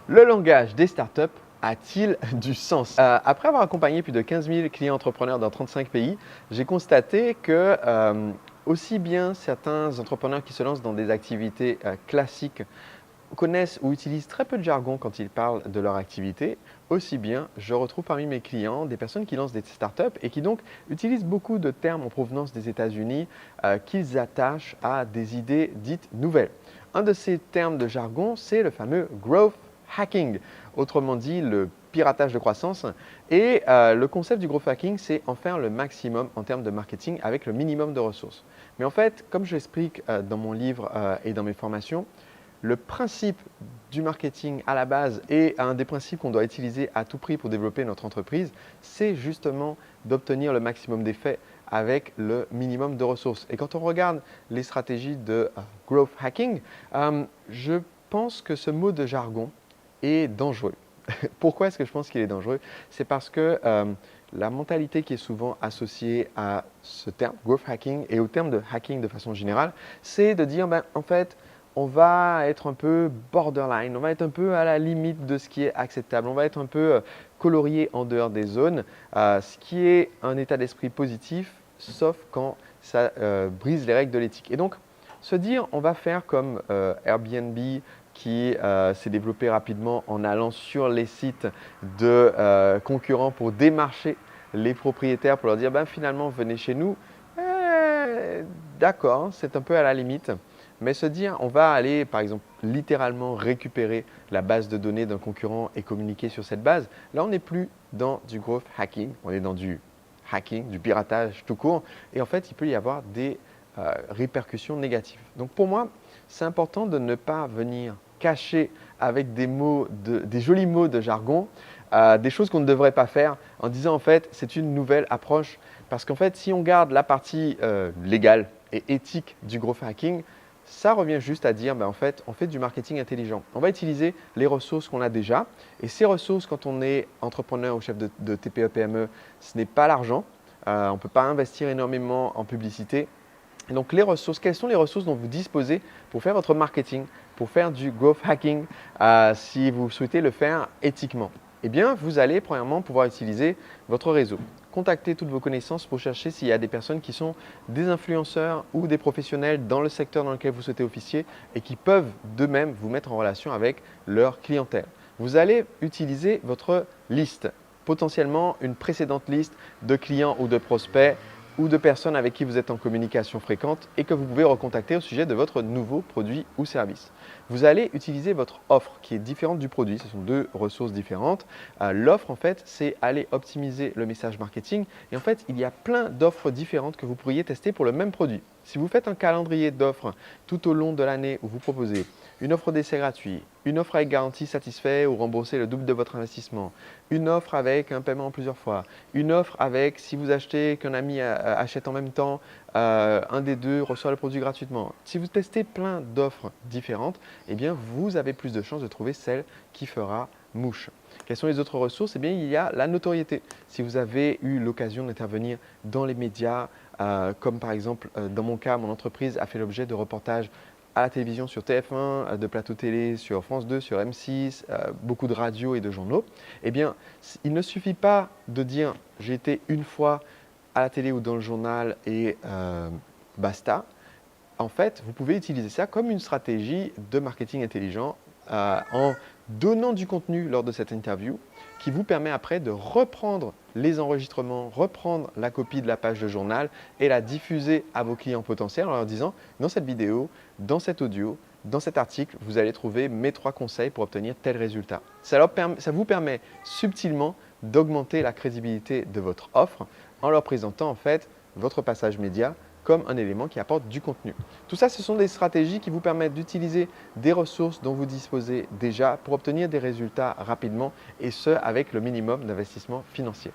Le langage des startups a-t-il du sens? Après avoir accompagné plus de 15 000 clients entrepreneurs dans 35 pays, j'ai constaté que aussi bien certains entrepreneurs qui se lancent dans des activités classiques connaissent ou utilisent très peu de jargon quand ils parlent de leur activité, aussi bien je retrouve parmi mes clients des personnes qui lancent des startups et qui donc utilisent beaucoup de termes en provenance des États-Unis qu'ils attachent à des idées dites nouvelles. Un de ces termes de jargon, c'est le fameux growth hacking, autrement dit le piratage de croissance. Et le concept du growth hacking, c'est en faire le maximum en termes de marketing avec le minimum de ressources. Mais en fait, comme je l'explique dans mon livre et dans mes formations, le principe du marketing à la base et un des principes qu'on doit utiliser à tout prix pour développer notre entreprise, c'est justement d'obtenir le maximum d'effets avec le minimum de ressources. Et quand on regarde les stratégies de growth hacking, je pense que ce mot de jargon est dangereux. Pourquoi est-ce que je pense qu'il est dangereux? C'est parce que la mentalité qui est souvent associée à ce terme, growth hacking, et au terme de hacking de façon générale, c'est de dire, en fait, on va être un peu borderline, on va être un peu à la limite de ce qui est acceptable, on va être un peu colorié en dehors des zones, ce qui est un état d'esprit positif, sauf quand ça brise les règles de l'éthique. Et donc, se dire, on va faire comme Airbnb qui s'est développé rapidement en allant sur les sites de concurrents pour démarcher les propriétaires pour leur dire, finalement, venez chez nous. D'accord, c'est un peu à la limite. Mais se dire, on va aller, par exemple, littéralement récupérer la base de données d'un concurrent et communiquer sur cette base, là, on n'est plus dans du growth hacking, on est dans du hacking, du piratage tout court. Et en fait, il peut y avoir des répercussions négatives. Donc pour moi, c'est important de ne pas venir cacher avec des jolis mots de jargon, des choses qu'on ne devrait pas faire en disant en fait, c'est une nouvelle approche. Parce qu'en fait, si on garde la partie légale et éthique du growth hacking, ça revient juste à dire, en fait, on fait du marketing intelligent. On va utiliser les ressources qu'on a déjà. Et ces ressources, quand on est entrepreneur ou chef de TPE-PME, ce n'est pas l'argent. On ne peut pas investir énormément en publicité. Et donc, les ressources, quelles sont les ressources dont vous disposez pour faire votre marketing, pour faire du growth hacking, si vous souhaitez le faire éthiquement? Eh bien, vous allez premièrement pouvoir utiliser votre réseau. Contactez toutes vos connaissances pour chercher s'il y a des personnes qui sont des influenceurs ou des professionnels dans le secteur dans lequel vous souhaitez officier et qui peuvent d'eux-mêmes vous mettre en relation avec leur clientèle. Vous allez utiliser votre liste, potentiellement une précédente liste de clients ou de prospects ou de personnes avec qui vous êtes en communication fréquente et que vous pouvez recontacter au sujet de votre nouveau produit ou service. Vous allez utiliser votre offre qui est différente du produit. Ce sont deux ressources différentes. L'offre, en fait, c'est aller optimiser le message marketing. Et en fait, il y a plein d'offres différentes que vous pourriez tester pour le même produit. Si vous faites un calendrier d'offres tout au long de l'année où vous proposez une offre d'essai gratuit, une offre avec garantie satisfait ou remboursé le double de votre investissement, une offre avec un paiement en plusieurs fois, une offre avec si vous achetez qu'un ami achète en même temps, un des deux reçoit le produit gratuitement. Si vous testez plein d'offres différentes, eh bien vous avez plus de chances de trouver celle qui fera mouche. Quelles sont les autres ressources? Eh bien, il y a la notoriété. Si vous avez eu l'occasion d'intervenir dans les médias, comme par exemple, dans mon cas, mon entreprise a fait l'objet de reportages à la télévision sur TF1, de plateaux télé sur France 2, sur M6, beaucoup de radios et de journaux, eh bien, il ne suffit pas de dire « j'ai été une fois à la télé ou dans le journal et basta ». En fait, vous pouvez utiliser ça comme une stratégie de marketing intelligent en donnant du contenu lors de cette interview qui vous permet après de reprendre les enregistrements, reprendre la copie de la page de journal et la diffuser à vos clients potentiels en leur disant dans cette vidéo, dans cet audio, dans cet article, vous allez trouver mes 3 conseils pour obtenir tel résultat. Ça vous permet subtilement d'augmenter la crédibilité de votre offre en leur présentant en fait votre passage média comme un élément qui apporte du contenu. Tout ça, ce sont des stratégies qui vous permettent d'utiliser des ressources dont vous disposez déjà pour obtenir des résultats rapidement et ce, avec le minimum d'investissement financier.